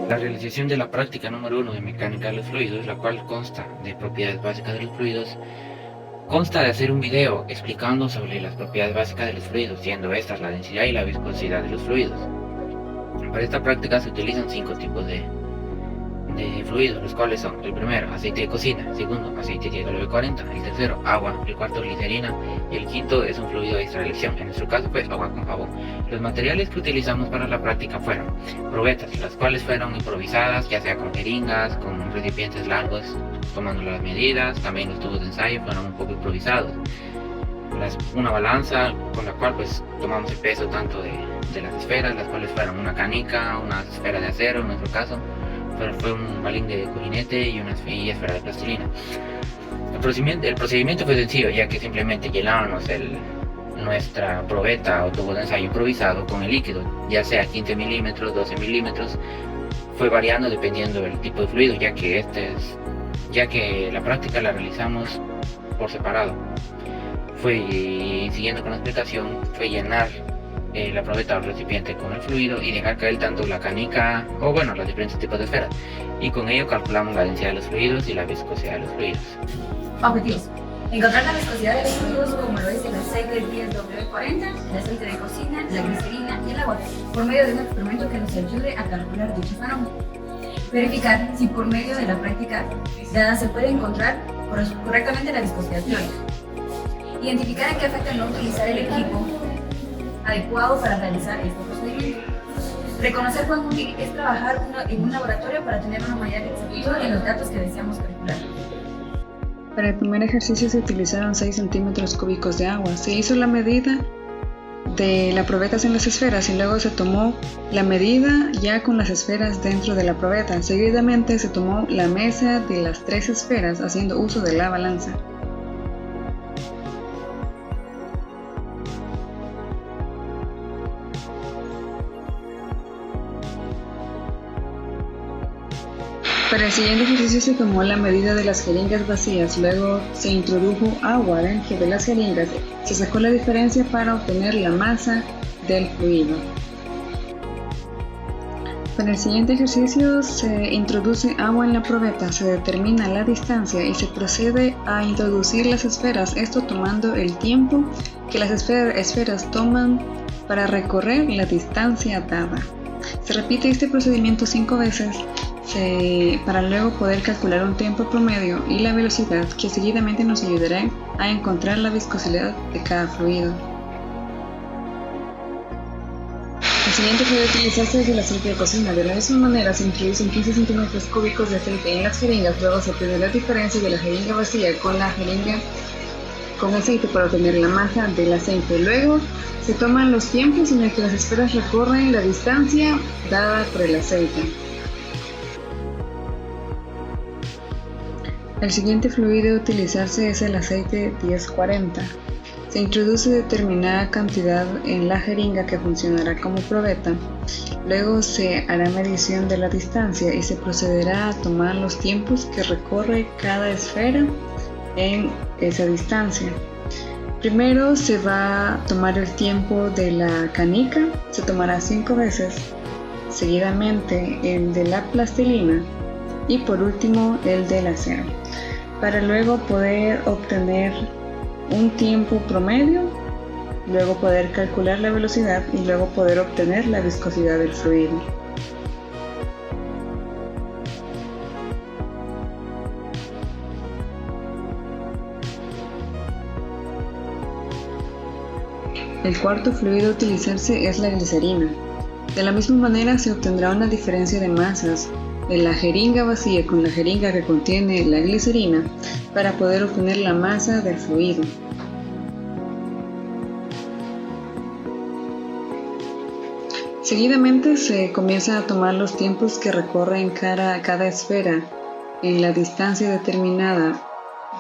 La realización de la práctica número 1 de mecánica de los fluidos, la cual consta de propiedades básicas de los fluidos, consta de hacer un video explicando sobre las propiedades básicas de los fluidos, siendo estas la densidad y la viscosidad de los fluidos. Para esta práctica se utilizan 5 tipos de fluidos, los cuales son: el primero, aceite de cocina; el segundo, aceite de W40; el tercero, agua; el cuarto, glicerina; y el quinto es un fluido de extra elección, en nuestro caso fue agua con jabón. Los materiales que utilizamos para la práctica fueron probetas, las cuales fueron improvisadas, ya sea con jeringas, con recipientes largos tomando las medidas; también los tubos de ensayo fueron un poco improvisados; una balanza con la cual pues tomamos el peso tanto de las esferas, las cuales fueron una canica, una esfera de acero en nuestro caso, pero fue un balín de cojinete y una esfera de plastilina. El procedimiento fue sencillo, ya que simplemente llenábamos nuestra probeta o tubo de ensayo improvisado con el líquido, ya sea 15 milímetros, 12 milímetros, fue variando dependiendo del tipo de fluido, ya que la práctica la realizamos por separado. Siguiendo con la explicación, fue llenar la probeta o recipiente con el fluido y dejar caer tanto la canica o los diferentes tipos de esferas, y con ello calculamos la densidad de los fluidos y la viscosidad de los fluidos. Objetivos: encontrar la viscosidad de los fluidos como lo es el aceite 10W40, el aceite de cocina, la glicerina y el agua, por medio de un experimento que nos ayude a calcular dicho fenómeno. Verificar si por medio de la práctica dada se puede encontrar correctamente la viscosidad fluida. Identificar en qué afecta no utilizar el equipo adecuado para realizar este procedimiento. Reconocer cuán útil es trabajar en un laboratorio para tener una mayor exactitud en los datos que deseamos calcular. Para el primer ejercicio se utilizaron 6 centímetros cúbicos de agua. Se hizo la medida de las probetas en las esferas y luego se tomó la medida ya con las esferas dentro de la probeta. Seguidamente se tomó la mesa de las 3 esferas haciendo uso de la balanza. Para el siguiente ejercicio se tomó la medida de las jeringas vacías, luego se introdujo agua dentro de las jeringas, se sacó la diferencia para obtener la masa del fluido. Para el siguiente ejercicio se introduce agua en la probeta, se determina la distancia y se procede a introducir las esferas, esto tomando el tiempo que las esferas toman para recorrer la distancia dada. Se repite este procedimiento 5 veces para luego poder calcular un tiempo promedio y la velocidad que seguidamente nos ayudarán a encontrar la viscosidad de cada fluido. El siguiente puede utilizarse desde el aceite de cocina. De la misma manera se introducen 15 centímetros cúbicos de aceite en las jeringas, luego se obtiene la diferencia de la jeringa vacía con la jeringa con aceite para obtener la masa del aceite. Luego se toman los tiempos en el que las esferas recorren la distancia dada por el aceite. El siguiente fluido a utilizarse es el aceite 1040. Se introduce determinada cantidad en la jeringa que funcionará como probeta. Luego se hará medición de la distancia y se procederá a tomar los tiempos que recorre cada esfera en esa distancia. Primero se va a tomar el tiempo de la canica, se tomará 5 veces, seguidamente el de la plastilina y por último el del acero, para luego poder obtener un tiempo promedio, luego poder calcular la velocidad y luego poder obtener la viscosidad del fluido. El cuarto fluido a utilizarse es la glicerina. De la misma manera se obtendrá una diferencia de masas de la jeringa vacía con la jeringa que contiene la glicerina para poder obtener la masa del fluido. Seguidamente se comienza a tomar los tiempos que recorren cada esfera en la distancia determinada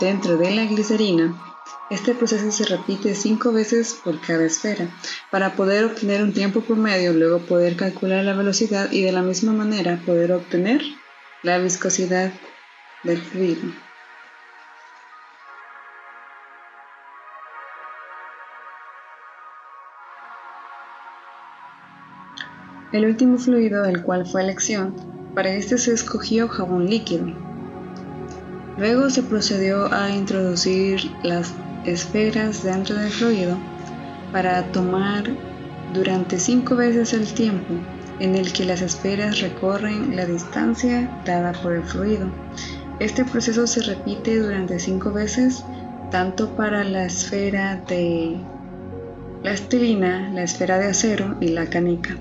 dentro de la glicerina. Este proceso se repite 5 veces por cada esfera para poder obtener un tiempo promedio, luego poder calcular la velocidad y de la misma manera poder obtener la viscosidad del fluido. El último fluido, el cual fue elección, Para este se escogió jabón líquido. Luego se procedió a introducir las esferas dentro del fluido para tomar durante 5 veces el tiempo en el que las esferas recorren la distancia dada por el fluido. Este proceso se repite durante 5 veces, tanto para la esfera de plastilina, la esfera de acero y la canica.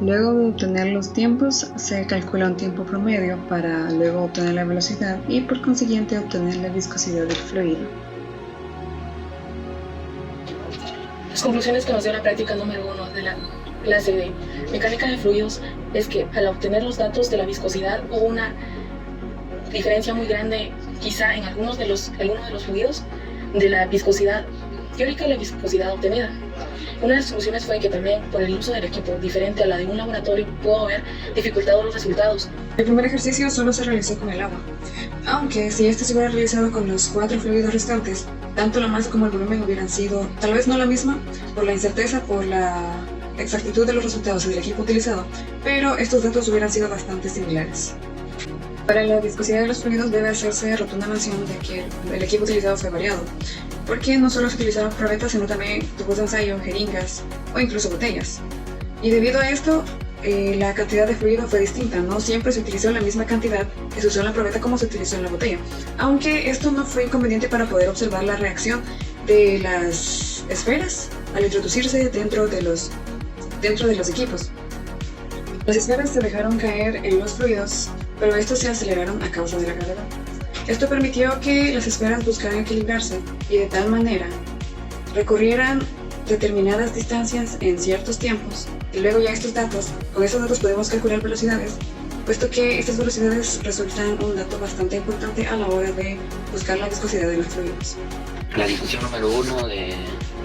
Luego de obtener los tiempos, se calcula un tiempo promedio para luego obtener la velocidad y por consiguiente obtener la viscosidad del fluido. Las conclusiones que nos dio la práctica número 1 de la clase de mecánica de fluidos es que al obtener los datos de la viscosidad hubo una diferencia muy grande, quizá en algunos de los fluidos, de la viscosidad teórica y la viscosidad obtenida. Una de las soluciones fue que también por el uso del equipo diferente a la de un laboratorio pudo haber dificultado los resultados. El primer ejercicio solo se realizó con el agua, aunque si este se hubiera realizado con los 4 fluidos restantes, tanto la masa como el volumen hubieran sido tal vez no la misma por la incerteza, por la exactitud de los resultados del equipo utilizado, pero estos datos hubieran sido bastante similares. Para la viscosidad de los fluidos debe hacerse rotunda mención de que el equipo utilizado fue variado, porque no solo se utilizaron probetas, sino también tubos de ensayo, jeringas o incluso botellas. Y debido a esto, la cantidad de fluido fue distinta, no siempre se utilizó la misma cantidad que se usó en la probeta como se utilizó en la botella, aunque esto no fue inconveniente para poder observar la reacción de las esferas al introducirse dentro de los equipos. Las esferas se dejaron caer en los fluidos, pero estos se aceleraron a causa de la gravedad. Esto permitió que las esferas buscaran equilibrarse y de tal manera recorrieran determinadas distancias en ciertos tiempos, y luego ya con estos datos podemos calcular velocidades, puesto que estas velocidades resultan un dato bastante importante a la hora de buscar la viscosidad de los fluidos. La discusión número 1 de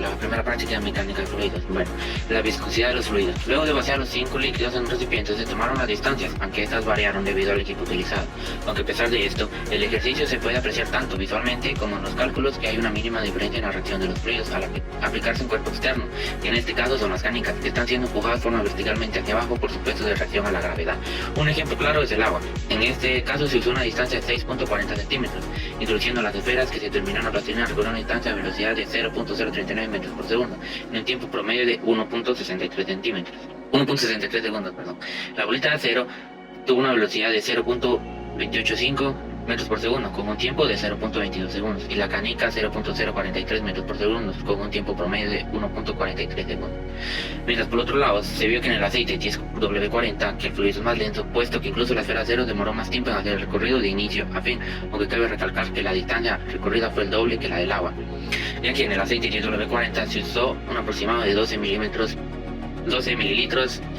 la primera práctica de mecánica de fluidos. Bueno, la viscosidad de los fluidos. Luego de vaciar los 5 líquidos en un recipiente se tomaron las distancias, aunque estas variaron debido al equipo utilizado. Aunque a pesar de esto, el ejercicio se puede apreciar tanto visualmente como en los cálculos que hay una mínima diferencia en la reacción de los fluidos al aplicarse un cuerpo externo, que en este caso son las canicas, que están siendo empujadas de forma verticalmente hacia abajo por supuesto de reacción a la gravedad. Un ejemplo claro es el agua. En este caso se usó una distancia de 6.40 centímetros, introduciendo las esferas que se terminaron la plastilina recorriendo una distancia a velocidad de 0.039 metros por segundo, en un tiempo promedio de 1.63 segundos. La bolita de acero tuvo una velocidad de 0.285 metros por segundo, con un tiempo de 0.22 segundos, y la canica 0.043 metros por segundo, con un tiempo promedio de 1.43 segundos. Mientras por otro lado, se vio que en el aceite 10W40, que el fluido es más lento, puesto que incluso la esfera acero demoró más tiempo en hacer el recorrido de inicio a fin, aunque cabe recalcar que la distancia recorrida fue el doble que la del agua, ya que en el aceite 10W40 se usó un aproximado de 12 mililitros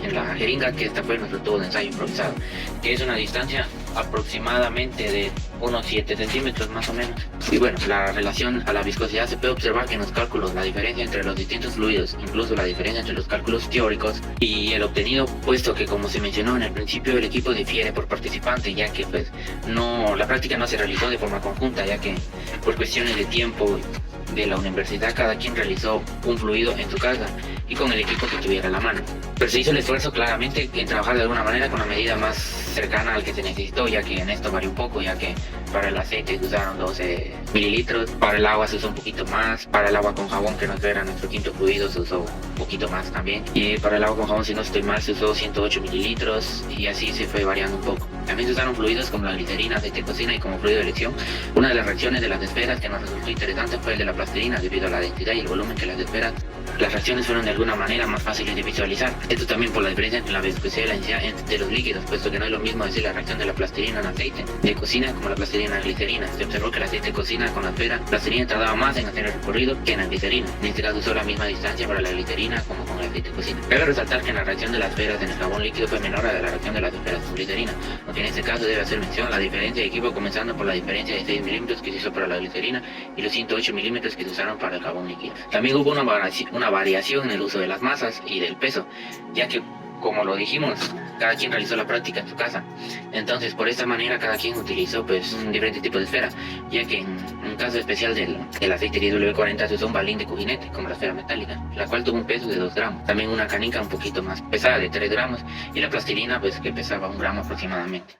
en la jeringa, que esta fue nuestro tubo de ensayo improvisado, que es una distancia aproximadamente de unos 7 centímetros más o menos. Y bueno, la relación a la viscosidad se puede observar que en los cálculos la diferencia entre los distintos fluidos, incluso la diferencia entre los cálculos teóricos y el obtenido, puesto que como se mencionó en el principio el equipo difiere por participante, ya que pues la práctica no se realizó de forma conjunta, ya que por cuestiones de tiempo de la universidad cada quien realizó un fluido en su casa y con el equipo que tuviera a la mano. Pero se hizo el esfuerzo claramente en trabajar de alguna manera con la medida más cercana al que se necesitó, ya que en esto varió un poco, ya que para el aceite se usaron 12 mililitros, para el agua se usó un poquito más, para el agua con jabón, que nos era nuestro quinto fluido, se usó un poquito más también, y para el agua con jabón, si no estoy mal, se usó 108 mililitros, y así se fue variando un poco. También se usaron fluidos como la glicerina, aceite de cocina y como fluido de elección. Una de las reacciones de las esferas que nos resultó interesante fue el de la plastilina, debido a la densidad y el volumen que las esferas. Las reacciones fueron de alguna manera más fáciles de visualizar. Esto también por la diferencia entre la viscosidad y la densidad de los líquidos, puesto que no es lo mismo decir la reacción de la plastilina en aceite de cocina como la plastilina en glicerina. Se observó que el aceite de cocina con la esfera plastilina tardaba más en hacer el recorrido que en la glicerina. En este caso usó la misma distancia para la glicerina como con el aceite de cocina. Cabe resaltar que en la reacción de las esferas en el jabón líquido fue menor a la reacción de las esferas con glicerina, aunque en este caso debe hacer mención a la diferencia de equipo, comenzando por la diferencia de 6 milímetros que se hizo para la glicerina y los 108 milímetros que se usaron para el jabón líquido. También hubo una variación en el uso de las masas y del peso, ya que como lo dijimos, cada quien realizó la práctica en su casa. Entonces, por esta manera, cada quien utilizó pues un diferente tipo de esfera, ya que en un caso especial del aceite 10W40 se usó un balín de cujinete, como la esfera metálica, la cual tuvo un peso de 2 gramos. También una canica un poquito más pesada de 3 gramos y la plastilina pues que pesaba 1 gramo aproximadamente.